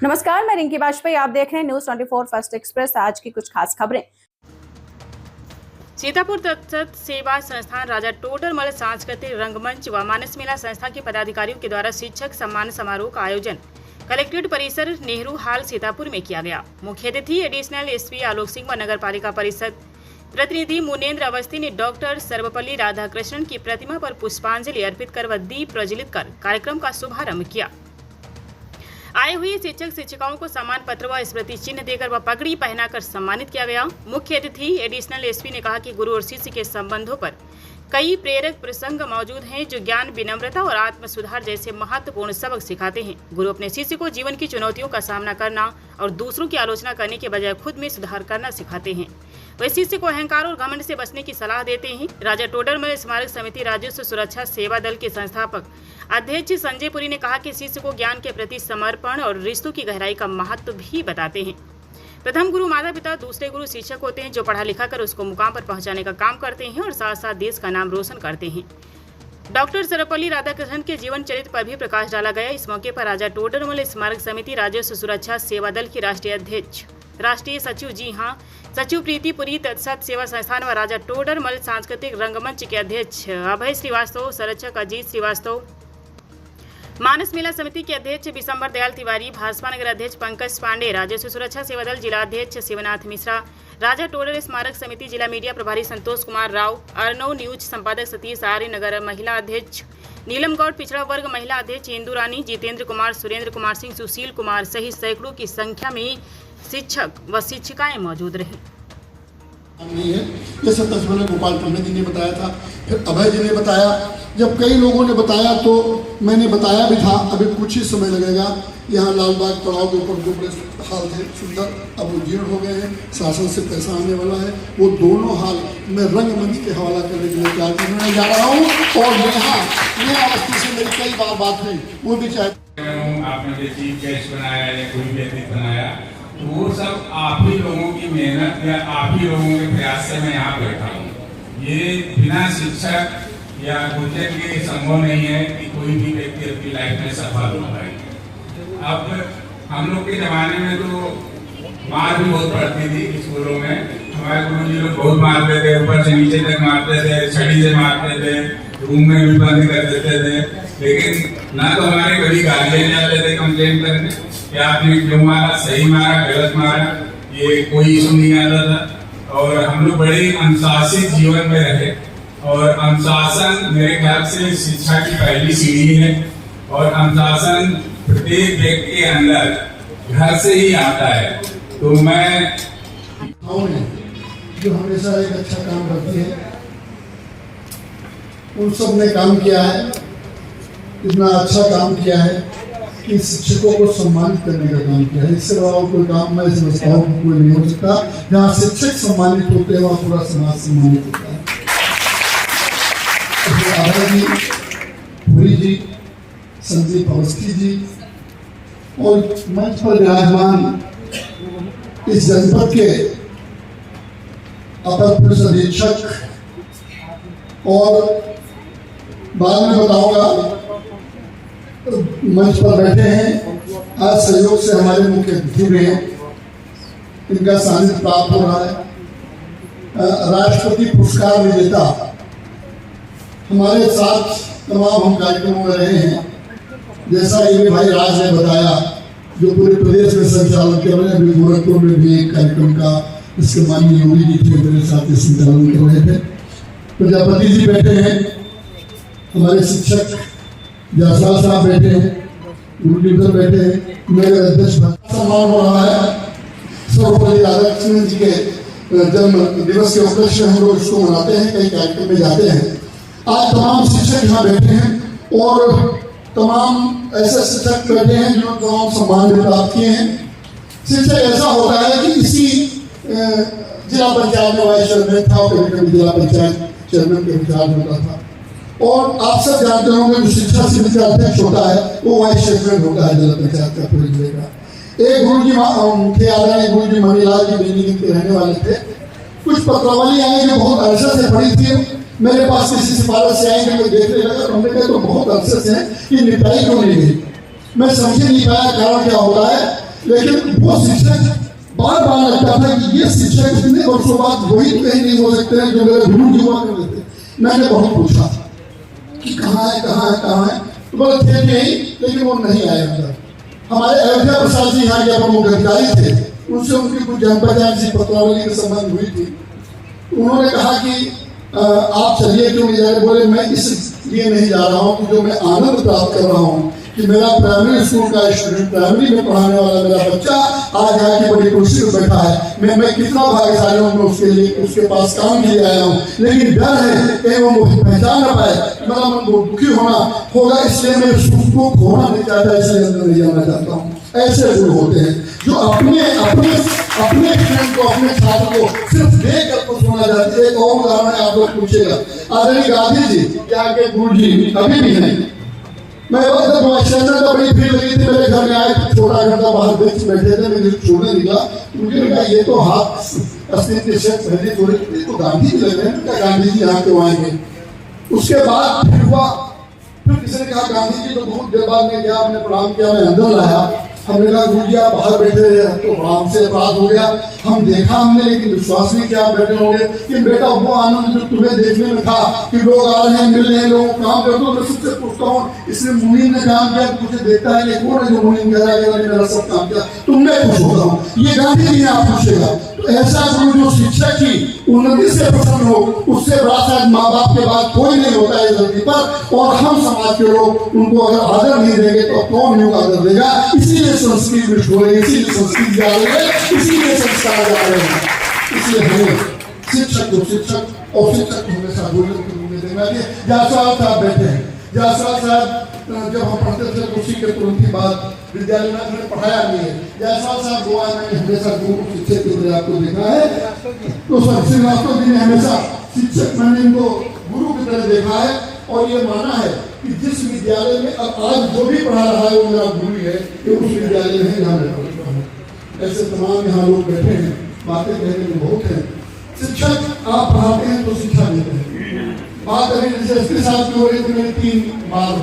नमस्कार, मैं रिंकी वाजपेयी। आप देख रहे हैं न्यूज 24 फर्स्ट एक्सप्रेस। आज की कुछ खास खबरें। सीतापुर तत्सत सेवा संस्थान राजा टोडरमल सांस्कृतिक रंगमंच व मानस मेला संस्था के पदाधिकारियों के द्वारा शिक्षक सम्मान समारोह का आयोजन कलेक्ट्रेट परिसर नेहरू हाल सीतापुर में किया गया। मुख्य अतिथि एडिशनल एसपी आलोक सिंह व नगर पालिका परिषद प्रतिनिधि मुनेन्द्र अवस्थी ने डॉक्टर सर्वपल्ली राधाकृष्णन की प्रतिमा पर पुष्पांजलि अर्पित कर व दीप प्रज्वलित कर कार्यक्रम का शुभारंभ किया। आए हुए शिक्षक शिक्षिकाओं को सम्मान पत्र व स्मृति चिन्ह देकर व पगड़ी पहनाकर सम्मानित किया गया। मुख्य अतिथि एडिशनल एसपी ने कहा कि गुरु और शिष्य के संबंधों पर कई प्रेरक प्रसंग मौजूद हैं जो ज्ञान, विनम्रता और आत्म सुधार जैसे महत्वपूर्ण सबक सिखाते हैं। गुरु अपने शिष्य को जीवन की चुनौतियों का सामना करना और दूसरों की आलोचना करने के बजाय खुद में सुधार करना सिखाते हैं। वह शिष्य को अहंकार और घमंड से बचने की सलाह देते हैं। राजा टोडरमल स्मारक समिति राजस्व सुरक्षा सेवा दल के संस्थापक अध्यक्ष संजय पुरी ने कहा कि शिष्य को ज्ञान के प्रति समर्पण और रिश्तों की गहराई का महत्व भी बताते हैं। प्रथम गुरु माता पिता, दूसरे गुरु शिक्षक होते हैं जो पढ़ा लिखा कर उसको मुकाम पर पहुंचाने का काम करते हैं और साथ साथ देश का नाम रोशन करते हैं। डॉक्टर सर्वपल्ली राधाकृष्णन के जीवन चरित्र पर भी प्रकाश डाला गया। इस मौके पर राजा टोडरमल स्मारक समिति राजस्व सुरक्षा सेवा दल की राष्ट्रीय अध्यक्ष राष्ट्रीय सचिव सचिव प्रीति पुरी, तत्सत सेवा संस्थान व राजा टोडरमल सांस्कृतिक रंगमंच के अध्यक्ष अभय श्रीवास्तव, संरक्षक अजीत श्रीवास्तव, मानस मेला समिति के अध्यक्ष विशंबर दयाल तिवारी, भाजपा नगर अध्यक्ष पंकज पांडे, राजस्व सुरक्षा सेवा दल जिला अध्यक्ष शिवनाथ मिश्रा, राजा टोडर स्मारक समिति जिला मीडिया प्रभारी संतोष कुमार राव, अर्नव न्यूज संपादक सतीश आर्य, नगर महिला अध्यक्ष नीलम गौड़, पिछड़ा वर्ग महिला अध्यक्ष इंदु रानी, जितेंद्र कुमार, सुरेंद्र कुमार सिंह, सुशील कुमार सहित सैकड़ों की संख्या में शिक्षक व शिक्षिकाएं मौजूद रहीं। नहीं है, जैसे तस्वीर में गोपाल पंडित जी ने बताया था, फिर अभय जी ने बताया। जब कई लोगों ने बताया तो मैंने बताया भी था। अभी कुछ ही समय लगेगा। यहाँ लालबाग पड़ाव के ऊपर जो बड़े हाल थे सुंदर, अब वो जीर्ण हो गए हैं। शासन से पैसा आने वाला है। वो दोनों हाल मैं रंगमंच के हवाला करने के लिए तैयार करने जा रहा हूँ। और यहाँ नया अवस्थी से मेरी कई बार बात हुई, वो भी चाहते आपने चीफ गेस्ट बनाया या कोई भी अतिथि बनाया, तो वो सब आप ही लोगों की मेहनत या आप ही लोगों के प्रयास से मैं यहाँ बैठा हूँ। ये बिना शिक्षक या गुरुजन के संभव नहीं है कि कोई भी व्यक्ति अपनी लाइफ में सफल हो पाए। अब हम लोग के जमाने में तो मार भी बहुत पड़ती थी स्कूलों में। हमारे गुरु जी लोग बहुत मारते थे, ऊपर से नीचे तक मारते थे, छड़ी से मारते थे, रूम में भी बंद कर देते थे। लेकिन ना तो हमारे कभी गार्जियन जाते थे कंप्लेन करने कि आपने क्यों मारा, सही मारा, गलत मारा, ये कोई इशू नहीं आता था। और हम लोग बड़े अनुशासित जीवन में रहे। और अनुशासन मेरे ख्याल से शिक्षा की पहली सीढ़ी है। और अनुशासन प्रत्येक व्यक्ति के अंदर घर से ही आता है। तो मैं जो हमेशा एक अच्छा काम करती है, उन सब ने काम किया है, इतना अच्छा काम किया है कि शिक्षकों को सम्मानित करने का काम किया है। इससे बड़ा कोई काम मैं समझता हूँ कोई नहीं हो सकता। जहाँ शिक्षक सम्मानित होते हैं वहाँ पूरा समाज सम्मानित होता है। आभा जी, पुरी जी, संदीप अवस्थी जी और मंच पर विराजमान इस जनपद के अपर पुलिस अधीक्षक, और बाद में बताऊंगा मंच पर बैठे हैं। आज सहयोग से हमारे मुख्य अतिथि भी हैं, इनका सानिध्य प्राप्त हो रहा है। राष्ट्रपति पुरस्कार विजेता हमारे साथ तमाम हम कार्यक्रमों में रहे हैं। जैसा ये भाई राज ने बताया, जो पूरे प्रदेश में संचालन कर रहे हैं। अभी गोरखपुर में भी एक कार्यक्रम का इसके माननीय योगी जी थे, मेरे साथ संचालन कर रहे थे। प्रजापति जी बैठे हैं, हमारे शिक्षक जायसवाल साहब बैठे हैं, गुरुदेव बैठे हैं, मेरे अध्यक्ष सम्मान हो रहा है। सर्वपल्ली राधाकृष्णन जी के जन्म दिवस के उपलक्ष्य में हम लोग इसको मनाते हैं, कई कार्यक्रम में जाते हैं। आज तमाम शिक्षक यहाँ बैठे हैं और तमाम ऐसे शिक्षक बैठे हैं जिन्होंने तमाम सम्मान भी प्राप्त किए हैं। शिक्षक ऐसा होता है कि इसी जिला पंचायत में वाइस चेयरमैन था और कभी कभी जिला पंचायत चेयरमैन के विचार होता था। और आप सब जानते होंगे जो शिक्षा समिति का अध्यक्ष होता है वो वाइस चेयरमैन होता है जिला पंचायत का पूरे जिले का। एक गुरु जी मुख्य आदरणीय गुरु जी मणिलाल जी बेनी के रहने वाले थे। कुछ पत्रावली आई जो बहुत अरसे से पड़ी थी, मेरे पास किसी सिफारिश से आएंगे मैं देखने लगा, हमने कहा तो बहुत अरसे से कि निपटाई क्यों नहीं गई। मैं समझ नहीं पाया कारण क्या होता है। लेकिन वो शिक्षक बार बार लगता था कि ये शिक्षक इतने वर्षों बाद वही कहीं नहीं हो सकते हैं जो मेरे गुरु जी हुआ करते थे। मैंने बहुत पूछा कि कहाँ है तो बोले थे नहीं, लेकिन वो नहीं आए अंदर। हमारे अयोध्या प्रसाद जी यहाँ के प्रमुख अधिकारी थे, उनसे उनकी कुछ जान पहचान सी पत्रावली के संबंध हुई थी। उन्होंने कहा कि आप चलिए क्यों नहीं जा रहे? बोले मैं इसलिए नहीं जा रहा हूँ कि जो मैं आनंद प्राप्त कर रहा हूँ कि मेरा प्राइमरी स्कूल का स्टूडेंट, प्राइमरी में पढ़ाने वाला मेरा बच्चा आज आके बड़ी कुर्सी पर बैठा है। मैं कितना भाग्यशाली हूँ, मैं उसके लिए उसके पास काम के लिए आया हूँ। लेकिन डर है कहीं वो मुझे पहचान न पाए, मेरा मन दुखी होगा, इसलिए मैं सुख को खोना नहीं चाहता, इसलिए अंदर नहीं जाना चाहता हूँ। ऐसे लोग होते हैं जो अपने स्टूडेंट को, अपने छात्र को सिर्फ देख कर कुछ होना चाहते हैं। एक और उदाहरण आप लोग पूछेगा, आदरणीय गांधी जी क्या के गुरु जी अभी भी हैं। मैं स्टेशन का बड़ी भीड़ लगी थी, मेरे घर में आए, छोटा घंटा बाहर बेंच बैठे थे, मैं छोड़ने निकला, मुझे लगा ये तो हाथ अस्सी के शेख पहले थोड़े तो गांधी जी लग रहे हैं, गांधी जी यहाँ क्यों आएंगे? उसके बाद फिर हुआ, फिर किसी ने कहा गांधी जी तो बहुत देर बाद में गया, हमने प्रणाम किया, मैं अंदर लाया। हमने कहा गुरु जी आप बाहर बैठे रहे तो आराम से अपराध हो गया, हम देखा हमने, लेकिन विश्वास नहीं किया आप बैठे होंगे। कि बेटा वो आनंद जो तुम्हें देखने में था कि लोग आ रहे हैं, मिल रहे हैं, लोग काम करते हो, मैं सबसे पूछता हूँ इसलिए मुनीम ने काम किया, मुझे देखता है कि कौन है जो मुनीम कह रहा है मेरा सब काम किया, तुमने खुश होता हूँ। ये गांधी जी ने आप पूछेगा। तो ऐसा गुरु जो शिक्षक की उन्नति से प्रसन्न हो, उससे बड़ा शायद माँ बाप के बाद कोई नहीं होता है धरती पर। और हम समाज के लोग उनको अगर आदर नहीं देंगे तो कौन उनको आदर देगा? इसीलिए संस्कृत में छोड़े, इसीलिए संस्कृत जा रहे हैं, इसीलिए संस्कार जा रहे हैं। इसलिए हमें शिक्षक को शिक्षक और शिक्षक को हमेशा बोलने देना चाहिए। जायसवाल साहब बैठे हैं, जायसवाल साहब जब हम पढ़ते थे तो उसी के तुरंत ही बाद विद्यालय में हमने पढ़ाया नहीं है। जायसवाल साहब गोवा में हमेशा गुरु शिक्षक के लिए आपको देखा है, तो श्रीवास्तव जी ने हमेशा शिक्षक, मैंने इनको गुरु की तरह देखा है और ये माना है कि जिस विद्यालय में अब आज जो भी पढ़ा रहा है वो मेरा गुरु है, ये उस विद्यालय में यहाँ मैं पढ़ता हूँ। ऐसे तमाम यहाँ लोग बैठे हैं, बातें कहने में बहुत हैं। शिक्षक आप पढ़ाते हैं तो शिक्षा देते हैं। बात अभी जैसे साहब की हो रही थी, मैंने 3 बार